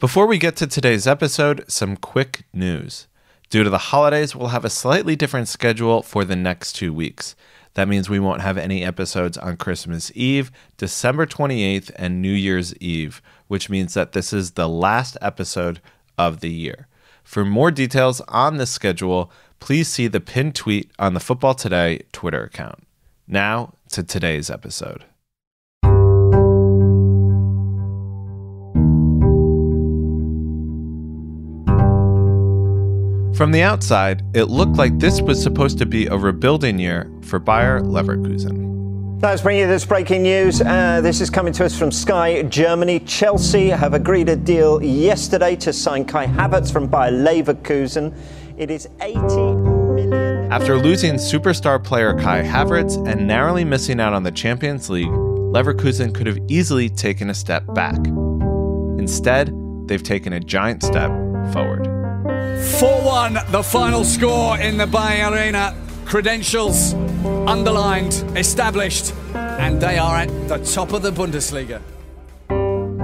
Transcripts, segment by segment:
Before we get to today's episode, some quick news. Due to the holidays, we'll have a slightly different schedule for the next 2 weeks. That means we won't have any episodes on Christmas Eve, December 28th, and New Year's Eve, which means that this is the last episode of the year. For more details on this schedule, please see the pinned tweet on the Football Today Twitter account. Now to today's episode. From the outside, it looked like this was supposed to be a rebuilding year for Bayer Leverkusen. Let's bring you this breaking news. This is coming to us from Sky Germany. Chelsea have agreed a deal yesterday to sign Kai Havertz from Bayer Leverkusen. It is 80 million. After losing superstar player Kai Havertz and narrowly missing out on the Champions League, Leverkusen could have easily taken a step back. Instead, they've taken a giant step forward. 4-1, the final score in the Bein Arena. Credentials underlined, established, and they are at the top of the Bundesliga.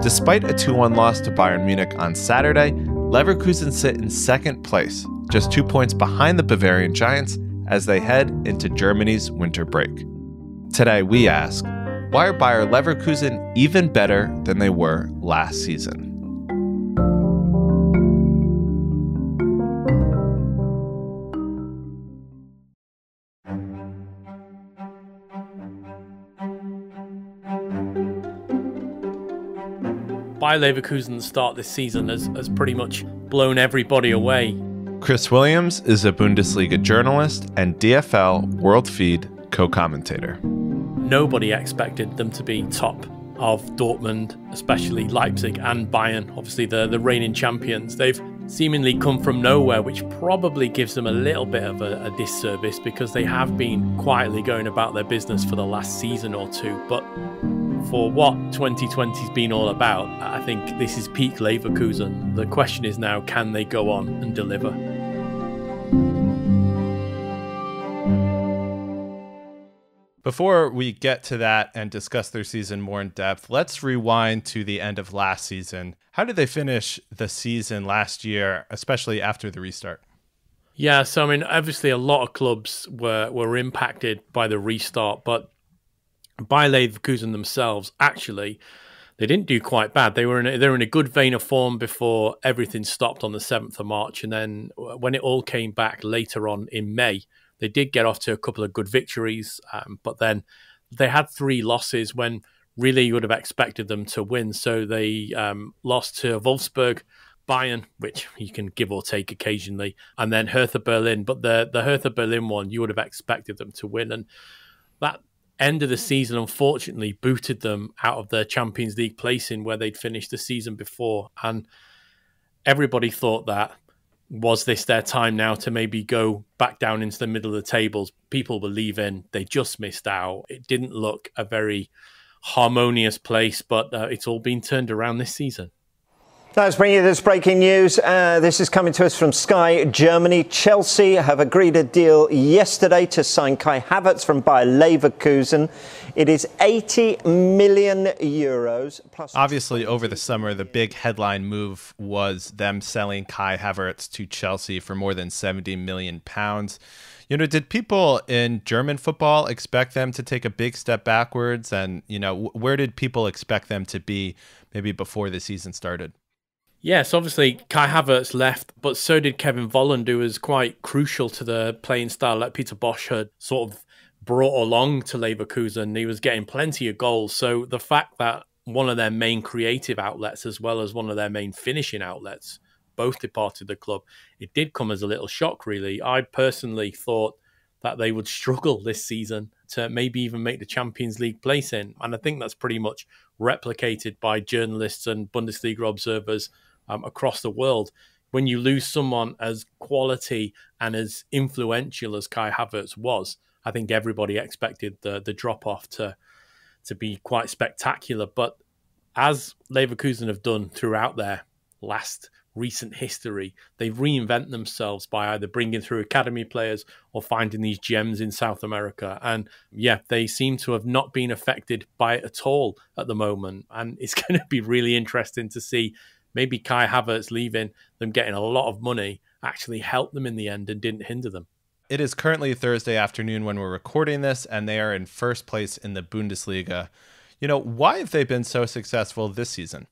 Despite a 2-1 loss to Bayern Munich on Saturday, Leverkusen sit in second place, just 2 points behind the Bavarian Giants as they head into Germany's winter break. Today we ask, why are Bayer Leverkusen even better than they were last season? Bayer Leverkusen start this season has pretty much blown everybody away. Chris Williams is a Bundesliga journalist and DFL World Feed co-commentator. Nobody expected them to be top of Dortmund, especially Leipzig and Bayern, obviously the reigning champions. They've seemingly come from nowhere, which probably gives them a little bit of a disservice because they have been quietly going about their business for the last season or two. But for what 2020's been all about, I think this is peak Leverkusen. The question is now, can they go on and deliver? Before we get to that and discuss their season more in depth, let's rewind to the end of last season. How did they finish the season last year, especially after the restart? Yeah, so I mean, obviously a lot of clubs were impacted by the restart, but Bayer Leverkusen themselves, actually, they didn't do quite bad. They were in a good vein of form before everything stopped on the 7th of March. And then when it all came back later on in May, they did get off to a couple of good victories. But then they had 3 losses when really you would have expected them to win. So they lost to Wolfsburg, Bayern, which you can give or take occasionally, and then Hertha Berlin. But the Hertha Berlin one, you would have expected them to win. And that end of the season, unfortunately, booted them out of their Champions League placing where they'd finished the season before. And everybody thought that, was this their time now to maybe go back down into the middle of the tables? People were leaving. They just missed out. It didn't look a very harmonious place, but it's all been turned around this season. Let's bring you this breaking news. This is coming to us from Sky Germany. Chelsea have agreed a deal yesterday to sign Kai Havertz from Bayer Leverkusen. It is 80 million euros. Plus, obviously, over the summer, the big headline move was them selling Kai Havertz to Chelsea for more than £70 million. You know, did people in German football expect them to take a big step backwards? And, you know, where did people expect them to be maybe before the season started? Yes, obviously Kai Havertz left, but so did Kevin Volland, who was quite crucial to the playing style that Peter Bosz had sort of brought along to Leverkusen. He was getting plenty of goals. So the fact that one of their main creative outlets, as well as one of their main finishing outlets, both departed the club, it did come as a little shock, really. I personally thought that they would struggle this season to maybe even make the Champions League placing. And I think that's pretty much replicated by journalists and Bundesliga observers across the world. When you lose someone as quality and as influential as Kai Havertz was, I think everybody expected the drop-off to be quite spectacular. But as Leverkusen have done throughout their last recent history, they reinvent themselves by either bringing through academy players or finding these gems in South America. And yeah, they seem to have not been affected by it at all at the moment. And it's going to be really interesting to see maybe Kai Havertz leaving, them getting a lot of money, actually helped them in the end and didn't hinder them. It is currently Thursday afternoon when we're recording this, and they are in first place in the Bundesliga. Why have they been so successful this season?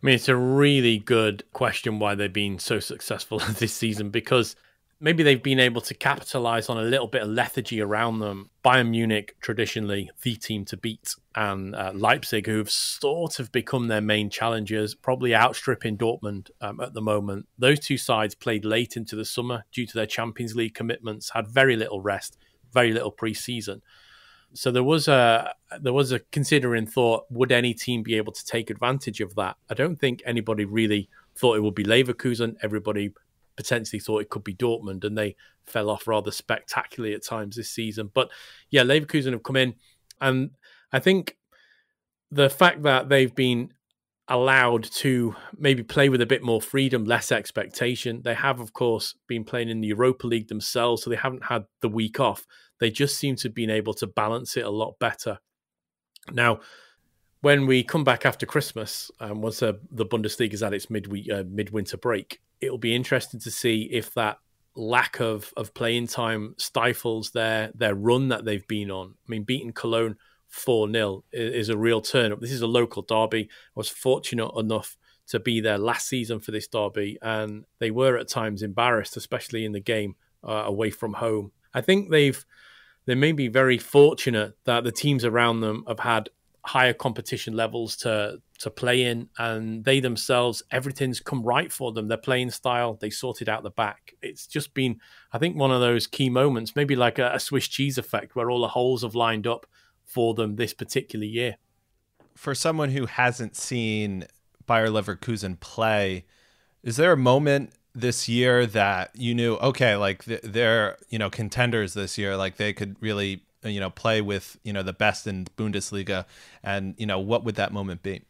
I mean, it's a really good question why they've been so successful this season, because maybe they've been able to capitalize on a little bit of lethargy around them. Bayern Munich, traditionally the team to beat, and Leipzig, who've sort of become their main challengers, probably outstripping Dortmund at the moment. Those two sides played late into the summer due to their Champions League commitments, had very little rest, very little pre-season. So there was a considering thought, would any team be able to take advantage of that? I don't think anybody really thought it would be Leverkusen. Everybody potentially thought it could be Dortmund, and they fell off rather spectacularly at times this season. But yeah, Leverkusen have come in, and I think the fact that they've been allowed to maybe play with a bit more freedom, less expectation. They have, of course, been playing in the Europa League themselves, so they haven't had the week off. They just seem to have been able to balance it a lot better. Now, when we come back after Christmas, once the Bundesliga's had its midwinter break, it'll be interesting to see if that lack of playing time stifles their run that they've been on. I mean, beating Cologne 4-0 is a real turn-up. This is a local derby. I was fortunate enough to be there last season for this derby, and they were at times embarrassed, especially in the game away from home. I think they may be very fortunate that the teams around them have had higher competition levels to play in, and they themselves, everything's come right for them. Their playing style, they sorted out the back. It's just been, I think, one of those key moments, maybe like a Swiss cheese effect, where all the holes have lined up for them this particular year. For someone who hasn't seen Bayer Leverkusen play, is there a moment this year that you knew, okay, like they're, contenders this year, like they could really, play with, the best in Bundesliga, and, what would that moment be?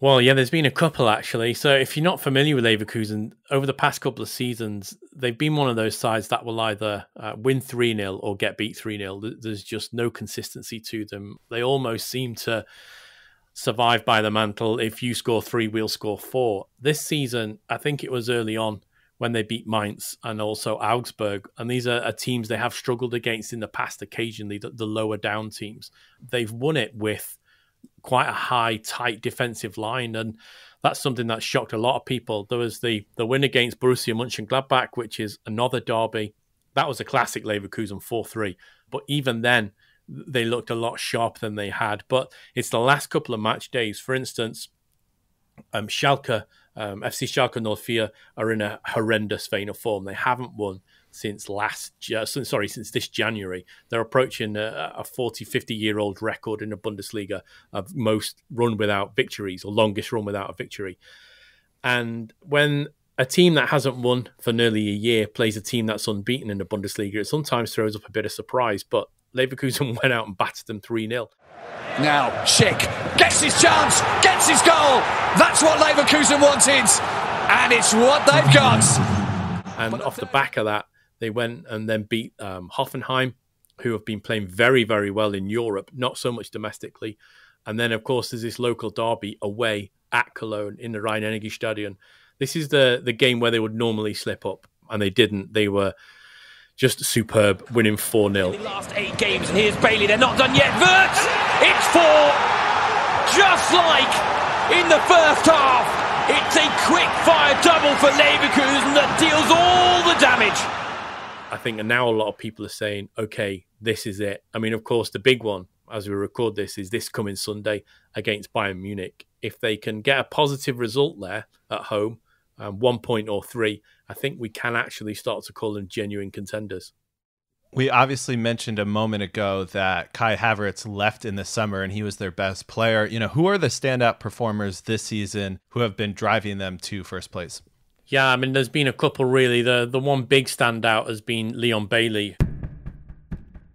Well, yeah, there's been a couple, actually. So if you're not familiar with Leverkusen, over the past couple of seasons, they've been one of those sides that will either win 3-0 or get beat 3-0. There's just no consistency to them. They almost seem to survive by the mantle. If you score 3, we'll score 4. This season, I think it was early on when they beat Mainz and also Augsburg. And these are teams they have struggled against in the past occasionally, the lower down teams. They've won it with quite a high, tight defensive line, and that's something that shocked a lot of people. There was the win against Borussia Mönchengladbach, which is another derby. That was a classic Leverkusen 4-3. But even then, they looked a lot sharper than they had. But it's the last couple of match days. For instance, FC Schalke 04 are in a horrendous vein of form. They haven't won since this January. They're approaching a 40, 50-year-old record in the Bundesliga of most run without victories, or longest run without a victory. And when a team that hasn't won for nearly a year plays a team that's unbeaten in the Bundesliga, it sometimes throws up a bit of surprise. But Leverkusen went out and battered them 3-0. Now, Schick gets his chance, gets his goal. That's what Leverkusen wanted, and it's what they've got. And off the back of that, they went and then beat Hoffenheim, who have been playing very, very well in Europe, not so much domestically. And then, of course, there's this local derby away at Cologne in the Rhein-Energiestadion. This is the game where they would normally slip up, and they didn't. They were just superb, winning 4-0. Last 8 games, and here's Bailey. They're not done yet. Wirtz! It's 4! Just like in the first half. It's a quick-fire double for Leverkusen that deals all the damage. I think now a lot of people are saying, okay, this is it. I mean, of course, the big one, as we record this, is this coming Sunday against Bayern Munich. If they can get a positive result there at home, 1 point or 3, I think we can actually start to call them genuine contenders. We obviously mentioned a moment ago that Kai Havertz left in the summer and he was their best player. Who are the standout performers this season who have been driving them to first place? Yeah, I mean, there's been a couple, really. The one big standout has been Leon Bailey.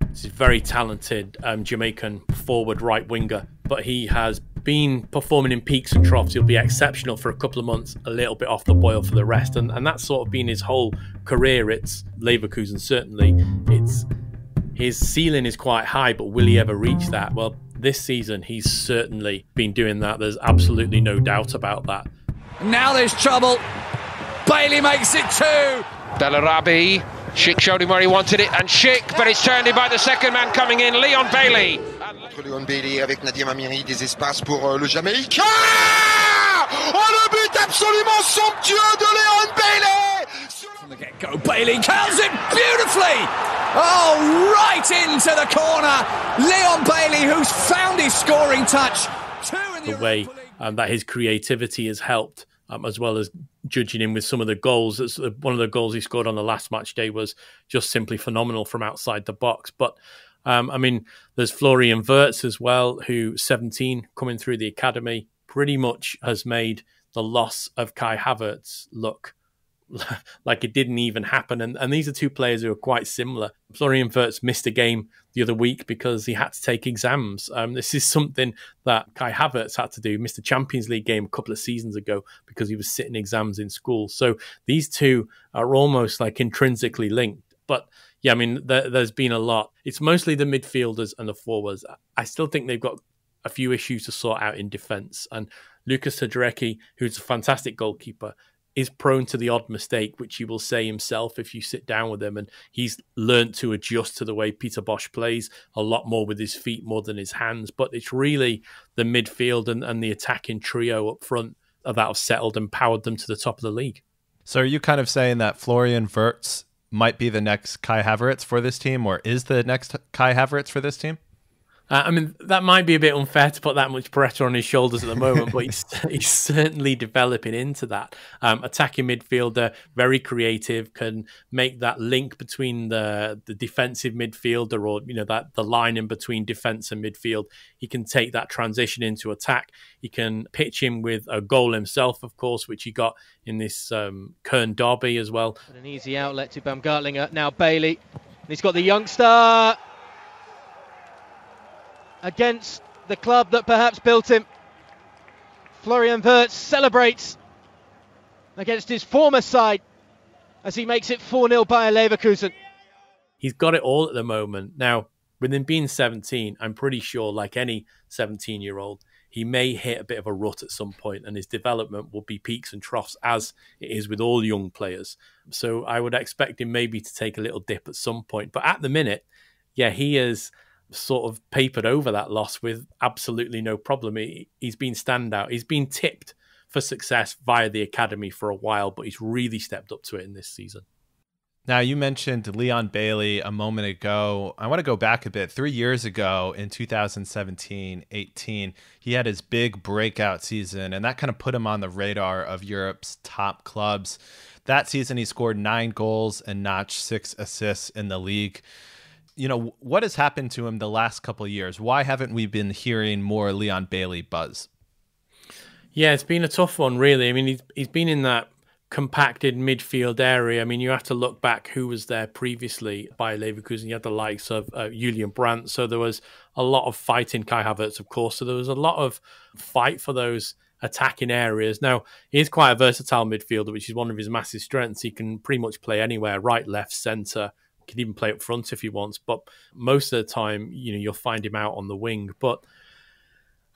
He's a very talented Jamaican forward right winger, but he has been performing in peaks and troughs. He'll be exceptional for a couple of months, a little bit off the boil for the rest, and that's sort of been his whole career. It's Leverkusen, certainly. His ceiling is quite high, but will he ever reach that? Well, this season he's certainly been doing that. There's absolutely no doubt about that. Now there's trouble. Bailey makes it 2. Belarabi, Schick showed him where he wanted it, and Schick, but it's turned in by the second man coming in, Leon Bailey. Leon Bailey avec Nadim Amiri, des espaces pour le Jamaïcain. Oh, le but absolument somptueux de Leon Bailey. From the get-go, Bailey curls it beautifully. Oh, right into the corner. Leon Bailey, who's found his scoring touch. 2 in the way that his creativity has helped, as well as judging him with some of the goals. One of the goals he scored on the last match day was just simply phenomenal from outside the box. But I mean, there's Florian Wirtz as well, who 17 coming through the academy, pretty much has made the loss of Kai Havertz look like it didn't even happen. And these are two players who are quite similar. Florian Wirtz missed a game the other week because he had to take exams. This is something that Kai Havertz had to do. He missed a Champions League game a couple of seasons ago because he was sitting exams in school. So these two are almost like intrinsically linked. But yeah, I mean, there's been a lot. It's mostly the midfielders and the forwards. I still think they've got a few issues to sort out in defence. And Lucas Hradecky, who's a fantastic goalkeeper, is prone to the odd mistake, which he will say himself if you sit down with him. And he's learnt to adjust to the way Peter Bosz plays a lot more with his feet more than his hands. But it's really the midfield and the attacking trio up front that have settled and powered them to the top of the league. So are you kind of saying that Florian Wirtz might be the next Kai Havertz for this team, or is the next Kai Havertz for this team? I mean, that might be a bit unfair to put that much pressure on his shoulders at the moment, but he's certainly developing into that. Attacking midfielder, very creative, can make that link between the defensive midfielder, or that the line in between defence and midfield. He can take that transition into attack. He can pitch in with a goal himself, of course, which he got in this Köln derby as well. An easy outlet to Baumgartlinger. Now Bailey. He's got the youngster against the club that perhaps built him. Florian Wirtz celebrates against his former side as he makes it 4-0 Bayer Leverkusen. He's got it all at the moment. Now, with him being 17, I'm pretty sure, like any 17-year-old, he may hit a bit of a rut at some point, and his development will be peaks and troughs, as it is with all young players. So I would expect him maybe to take a little dip at some point. But at the minute, yeah, he is sort of papered over that loss with absolutely no problem. He's been standout. He's been tipped for success via the academy for a while, but he's really stepped up to it in this season. Now, you mentioned Leon Bailey a moment ago. I want to go back a bit. 3 years ago in 2017-18, he had his big breakout season, and that kind of put him on the radar of Europe's top clubs. That season, he scored 9 goals and notched 6 assists in the league. What has happened to him the last couple of years? Why haven't we been hearing more Leon Bailey buzz? Yeah, it's been a tough one, really. I mean, he's been in that compacted midfield area. I mean, you have to look back who was there previously by Leverkusen. You had the likes of Julian Brandt. So there was a lot of fight in Kai Havertz, of course. So there was a lot of fight for those attacking areas. Now, he is quite a versatile midfielder, which is one of his massive strengths. He can pretty much play anywhere, right, left, centre. Can even play up front if he wants, but most of the time, you'll find him out on the wing. But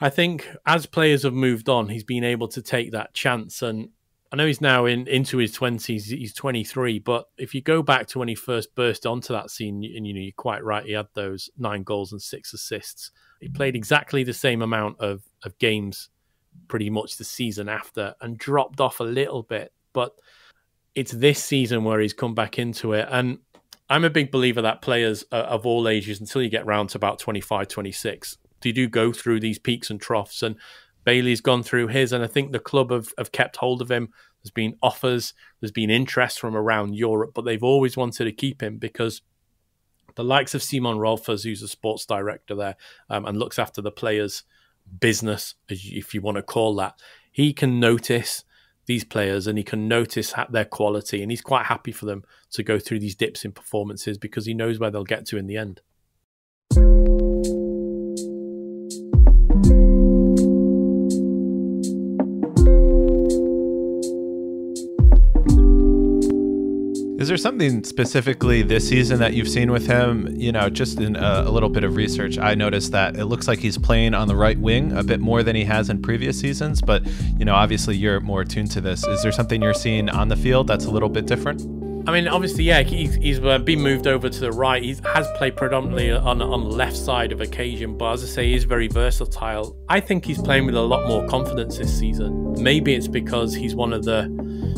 I think as players have moved on, he's been able to take that chance. And I know he's now into his 20s, he's 23, but if you go back to when he first burst onto that scene, and you're quite right, he had those 9 goals and 6 assists. He played exactly the same amount of games pretty much the season after and dropped off a little bit. But it's this season where he's come back into it. And I'm a big believer that players of all ages, until you get round to about 25, 26, they do go through these peaks and troughs. And Bailey's gone through his, and I think the club have kept hold of him. There's been offers, there's been interest from around Europe, but they've always wanted to keep him because the likes of Simon Rolfers, who's a sports director there and looks after the players' business, if you want to call that, he can notice these players and he can notice their quality, and he's quite happy for them to go through these dips in performances because he knows where they'll get to in the end. Is there something specifically this season that you've seen with him? You know, just in a little bit of research, I noticed that it looks like he's playing on the right wing a bit more than he has in previous seasons. But, you know, obviously you're more attuned to this. Is there something you're seeing on the field that's a little bit different? I mean, obviously, yeah, he's been moved over to the right. He has played predominantly on the left side of occasion, but as I say, he's very versatile. I think he's playing with a lot more confidence this season. Maybe it's because he's one of the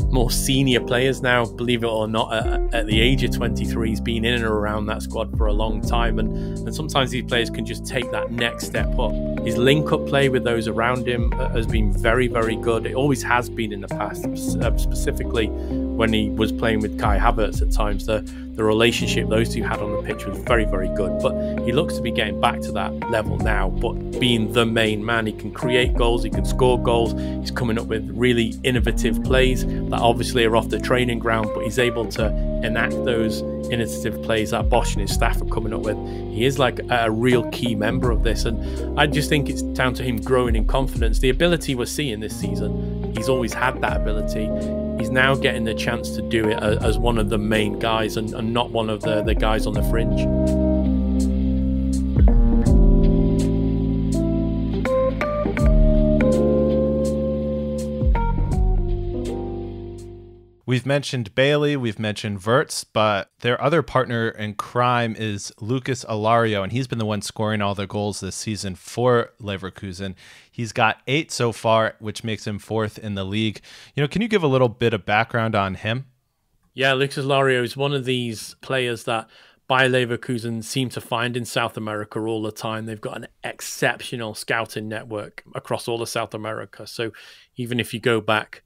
more senior players now, believe it or not, at the age of 23. He's been in and around that squad for a long time, and sometimes these players can just take that next step up. His link-up play with those around him has been very, very good. It always has been in the past, specifically when he was playing with Kai Havertz at times. The relationship those two had on the pitch was very, very good. But he looks to be getting back to that level now. But being the main man, he can create goals, he can score goals. He's coming up with really innovative plays that obviously are off the training ground, but he's able to enact those innovative plays that Bosch and his staff are coming up with. He is like a real key member of this, and I just think it's down to him growing in confidence. The ability we're seeing this season, he's always had that ability. He's now getting the chance to do it as one of the main guys and not one of the guys on the fringe. We've mentioned Bailey, we've mentioned Wirtz, but their other partner in crime is Lucas Alario, and he's been the one scoring all the goals this season for Leverkusen. He's got 8 so far, which makes him 4th in the league. You know, can you give a little bit of background on him? Yeah, Lucas Alario is one of these players that Bayer Leverkusen seem to find in South America all the time. They've got an exceptional scouting network across all of South America. So even if you go back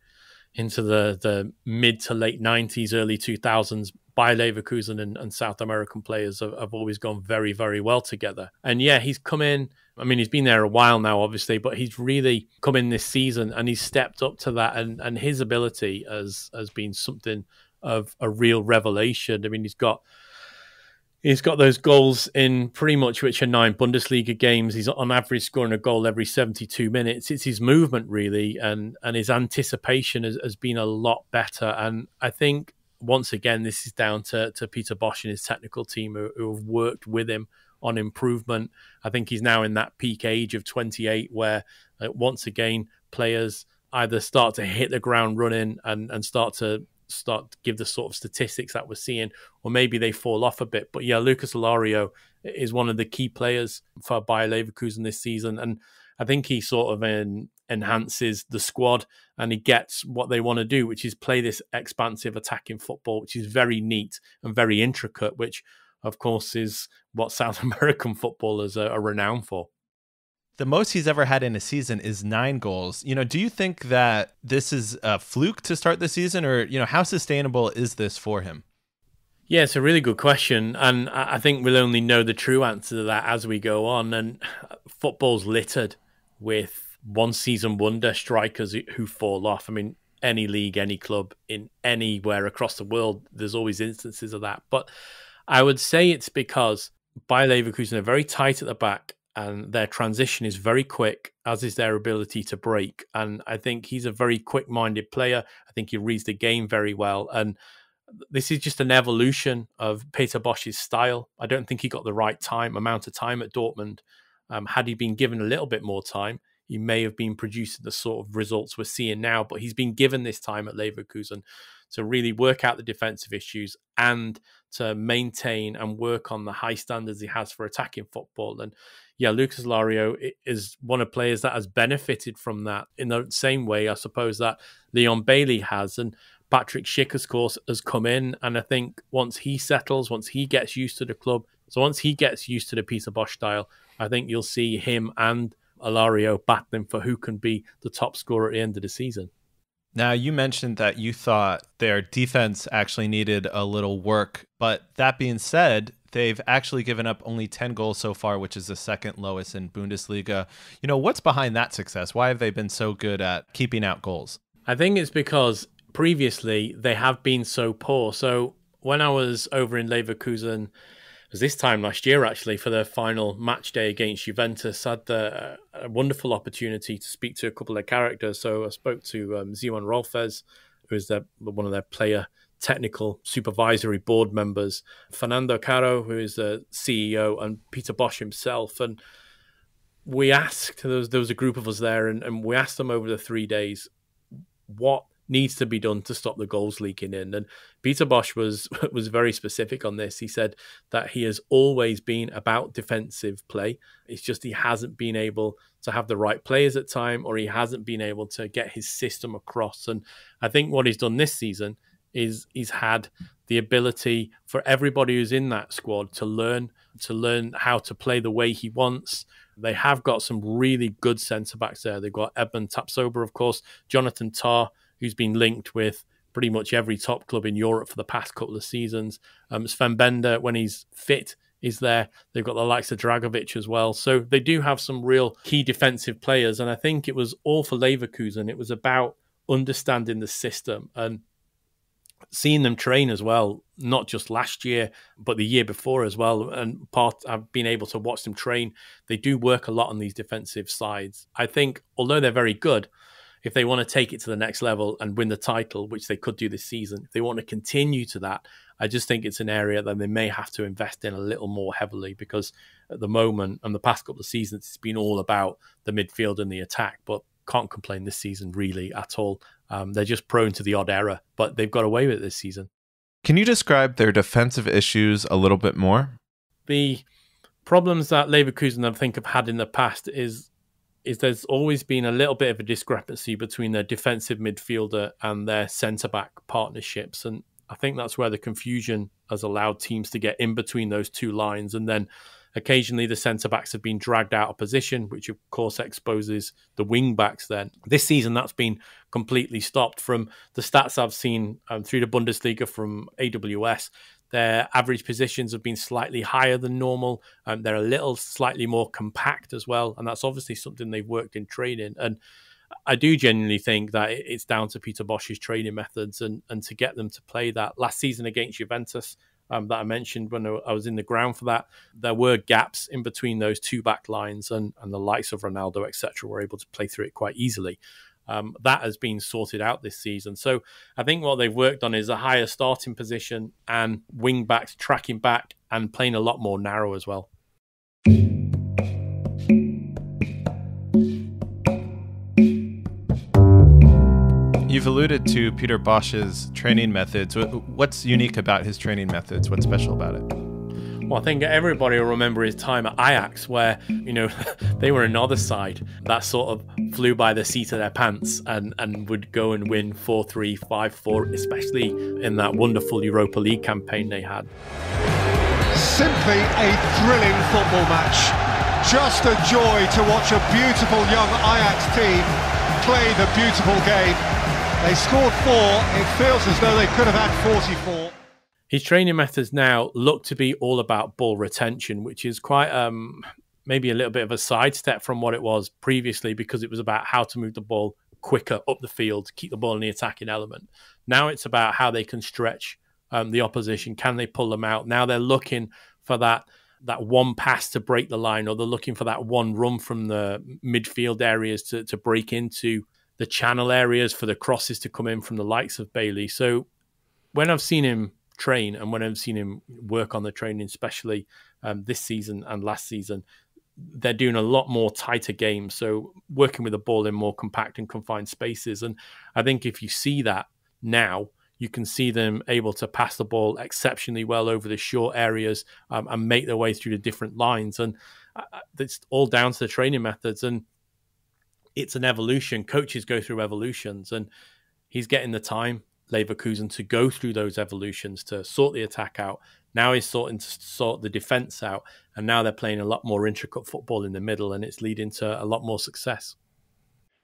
into the mid to late 90s, early 2000s, Bayer Leverkusen and South American players have always gone very, very well together. And yeah, he's come in. I mean, he's been there a while now, obviously, but he's really come in this season and he's stepped up to that. And his ability has been something of a real revelation. I mean, he's got those goals in pretty much which are 9 Bundesliga games. He's on average scoring a goal every 72 minutes. It's his movement, really, and his anticipation has been a lot better. And I think, once again, this is down to Peter Bosch and his technical team who have worked with him on improvement. I think he's now in that peak age of 28 where, once again, players either start to hit the ground running and start to give the sort of statistics that we're seeing, or maybe they fall off a bit. But yeah, Lucas Alario is one of the key players for Bayer Leverkusen this season, and I think he sort of enhances the squad and he gets what they want to do, which is play this expansive attacking football, which is very neat and very intricate, which of course is what South American footballers are renowned for. The most he's ever had in a season is 9 goals. You know, do you think that this is a fluke to start the season, or, you know, how sustainable is this for him? Yeah, it's a really good question. And I think we'll only know the true answer to that as we go on. And football's littered with one-season wonder strikers who fall off. I mean, any league, any club, in anywhere across the world, there's always instances of that. But I would say it's because Bayer Leverkusen are very tight at the back, and their transition is very quick, as is their ability to break. And I think he's a very quick-minded player. I think he reads the game very well. And this is just an evolution of Peter Bosch's style. I don't think he got the right amount of time at Dortmund. Had he been given a little bit more time, he may have been producing the sort of results we're seeing now. But he's been given this time at Leverkusen to really work out the defensive issues and to maintain and work on the high standards he has for attacking football. And yeah, Lucas Alario is one of the players that has benefited from that in the same way, I suppose, that Leon Bailey has. And Patrick Schick, of course, has come in. And I think once he settles, once he gets used to the club, so once he gets used to the Peter Bosch style, I think you'll see him and Alario battling for who can be the top scorer at the end of the season. Now, you mentioned that you thought their defense actually needed a little work, but that being said, they've actually given up only 10 goals so far, which is the second lowest in Bundesliga. You know, what's behind that success? Why have they been so good at keeping out goals? I think it's because previously they have been so poor. So when I was over in Leverkusen, it was this time last year, actually, for the final match day against Juventus, I had a wonderful opportunity to speak to a couple of characters. So I spoke to Zion Rolfes, who is one of their player technical supervisory board members, Fernando Caro, who is the CEO, and Peter Bosz himself. And we asked, there was a group of us there, and we asked them over the 3 days, what needs to be done to stop the goals leaking in. And Peter Bosz was very specific on this. He said that he has always been about defensive play. It's just he hasn't been able to have the right players at time, or he hasn't been able to get his system across. And I think what he's done this season is he's had the ability for everybody who's in that squad to learn how to play the way he wants. They have got some really good centre-backs there. They've got Edmund Tapsoba, of course, Jonathan Tah, who's been linked with pretty much every top club in Europe for the past couple of seasons. Sven Bender, when he's fit, is there. They've got the likes of Dragovic as well. So they do have some real key defensive players. And I think it was all for Leverkusen. It was about understanding the system and seeing them train as well, not just last year, but the year before as well. And I've been able to watch them train. They do work a lot on these defensive sides. I think, although they're very good, if they want to take it to the next level and win the title, which they could do this season, if they want to continue to that, I just think it's an area that they may have to invest in a little more heavily, because at the moment and the past couple of seasons, it's been all about the midfield and the attack, but can't complain this season really at all. They're just prone to the odd error, but they've got away with it this season. Can you describe their defensive issues a little bit more? The problems that Leverkusen, I think, have had in the past is there's always been a little bit of a discrepancy between their defensive midfielder and their centre-back partnerships. And I think that's where the confusion has allowed teams to get in between those two lines. And then occasionally the centre-backs have been dragged out of position, which of course exposes the wing-backs then. This season, that's been completely stopped. From the stats I've seen through the Bundesliga from AWS, their average positions have been slightly higher than normal. They're a little slightly more compact as well. And that's obviously something they've worked in training. And I do genuinely think that it's down to Peter Bosz's training methods and to get them to play that. Last season against Juventus, that I mentioned when I was in the ground for that, there were gaps in between those two back lines, and the likes of Ronaldo, etc., were able to play through it quite easily. That has been sorted out this season. So I think what they've worked on is a higher starting position and wing backs tracking back and playing a lot more narrow as well. You've alluded to Peter Bosz's training methods. What's unique about his training methods? What's special about it? Well, I think everybody will remember his time at Ajax, where, they were another side that sort of flew by the seat of their pants and would go and win 4-3, 5-4, especially in that wonderful Europa League campaign they had. Simply a thrilling football match. Just a joy to watch a beautiful young Ajax team play the beautiful game. They scored 4. It feels as though they could have had 44. His training methods now look to be all about ball retention, which is quite maybe a little bit of a sidestep from what it was previously, because it was about how to move the ball quicker up the field, keep the ball in the attacking element. Now it's about how they can stretch the opposition. Can they pull them out? Now they're looking for that one pass to break the line, or they're looking for that one run from the midfield areas to break into the channel areas for the crosses to come in from the likes of Bailey. So when I've seen him train and when I've seen him work on the training, especially this season and last season, they're doing a lot more tighter games. So working with the ball in more compact and confined spaces. And I think if you see that now, you can see them able to pass the ball exceptionally well over the short areas and make their way through the different lines. And it's all down to the training methods. And it's an evolution. Coaches go through evolutions, and he's getting the time, Leverkusen, to go through those evolutions, to sort the attack out. Now he's starting to sort the defense out, and now they're playing a lot more intricate football in the middle, and it's leading to a lot more success.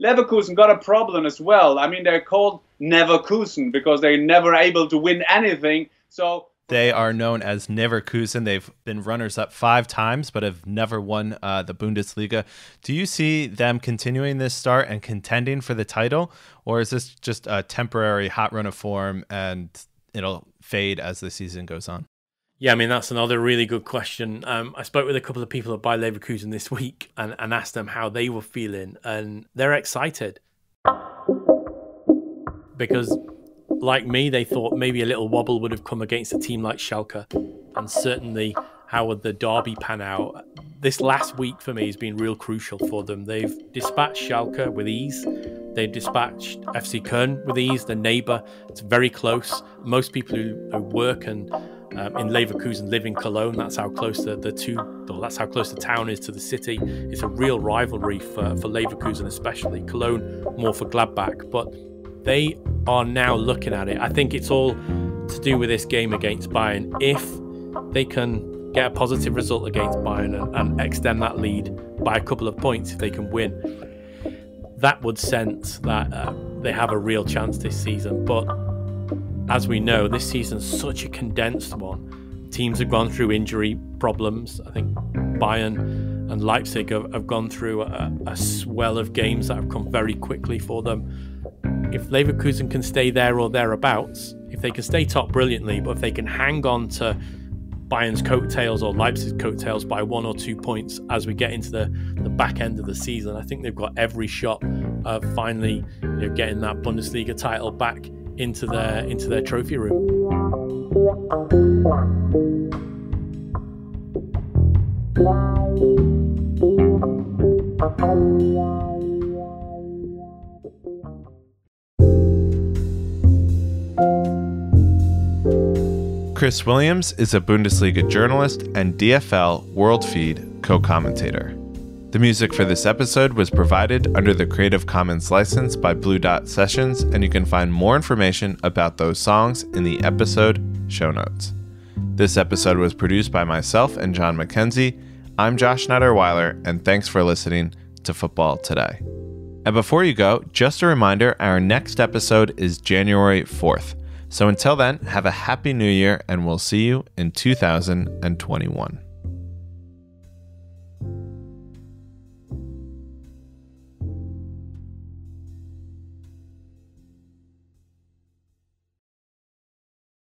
Leverkusen got a problem as well. I mean, they're called Neverkusen because they're never able to win anything. So they are known as Leverkusen. They've been runners-up 5 times, but have never won the Bundesliga. Do you see them continuing this start and contending for the title, or is this just a temporary hot run of form and it'll fade as the season goes on? Yeah, I mean, that's another really good question. I spoke with a couple of people at Bayer Leverkusen this week and asked them how they were feeling, and they're excited because like me, they thought maybe a little wobble would have come against a team like Schalke. And certainly, how would the derby pan out? This last week for me has been real crucial for them. They've dispatched Schalke with ease. They've dispatched FC Köln with ease, the neighbour. It's very close. Most people who work and in Leverkusen live in Cologne. That's how close that's how close the town is to the city. It's a real rivalry for Leverkusen, especially Cologne, more for Gladbach. But they are now looking at it. I think it's all to do with this game against Bayern. If they can get a positive result against Bayern and extend that lead by a couple of points, if they can win, that would sense that they have a real chance this season. But as we know, this season's such a condensed one. Teams have gone through injury problems. I think Bayern and Leipzig have gone through a swell of games that have come very quickly for them. If Leverkusen can stay there or thereabouts, if they can stay top, brilliantly, but if they can hang on to Bayern's coattails or Leipzig's coattails by 1 or 2 points as we get into the back end of the season, I think they've got every shot of finally getting that Bundesliga title back into their trophy room. Chris Williams is a Bundesliga journalist and DFL World Feed co-commentator. The music for this episode was provided under the Creative Commons license by Blue Dot Sessions, and you can find more information about those songs in the episode show notes. This episode was produced by myself and John McKenzie. I'm Josh Schneider-Weiler, and thanks for listening to Football Today. And before you go, just a reminder, our next episode is January 4th. So until then, have a happy new year, and we'll see you in 2021.